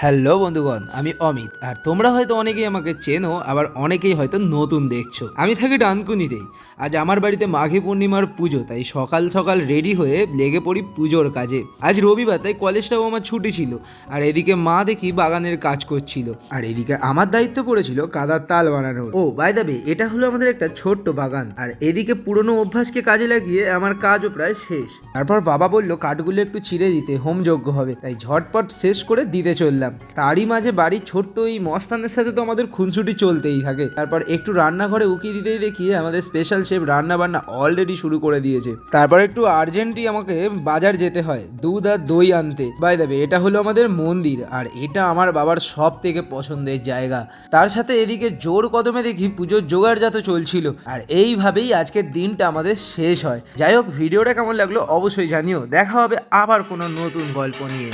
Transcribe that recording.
Hello বন্ধুগণ, আমি অমিত। আর তোমরা হয়তো অনেকেই আমাকে চেনো, আবার অনেকেই হয়তো নতুন দেখছো। আমি থাকি ডানকুনিতেই। আজ আমার বাড়িতে মাঘী পূর্ণিমার পুজো, তাই সকাল সকাল রেডি হয়ে লেগে পড়ি পুজোর কাজে। আজ রবিবার, তাই কলেজটাও আমার ছুটি ছিল। আর এদিকে মা দেখি বাগানের কাজ করছিল, আর এদিকে আমার দায়িত্ব পড়েছিল কাদার তাল বানানোর। ও বাই দ্য ওয়ে, এটা হলো আমাদের একটা ছোট্ট বাগান। আর এদিকে পুরনো অভ্যাসকে কাজে লাগিয়ে আমার কাজও প্রায় শেষ। তারপর বাবা বললো কাঠগুলো একটু ছিঁড়ে দিতে, হোমযজ্ঞ হবে, তাই ঝটপট শেষ করে দিতে চললাম। তারই মাঝে বাড়ির ছোট্ট এই মস্তানের সাথে তো আমাদের খুনসুটি চলতেই থাকে। তারপর একটু রান্নাঘরে উকি দিতেই দেখি আমাদের স্পেশাল শেফ রান্না বান্না অলরেডি শুরু করে দিয়েছে। তারপর একটু আর্জেন্টই আমাকে বাজার যেতে হয় দুধ আর দই আনতে। বাই দ্য ওয়ে, এটা হলো আমাদের মন্দির, আর এটা আমার বাবার সব থেকে পছন্দের জায়গা। তার সাথে এদিকে জোর কদমে দেখি পুজোর জোগাড়জাত চলছিল। আর এইভাবেই আজকের দিনটা আমাদের শেষ হয়। যাই হোক, ভিডিওটা কেমন লাগলো অবশ্যই জানিও। দেখা হবে আবার কোনো নতুন গল্প নিয়ে।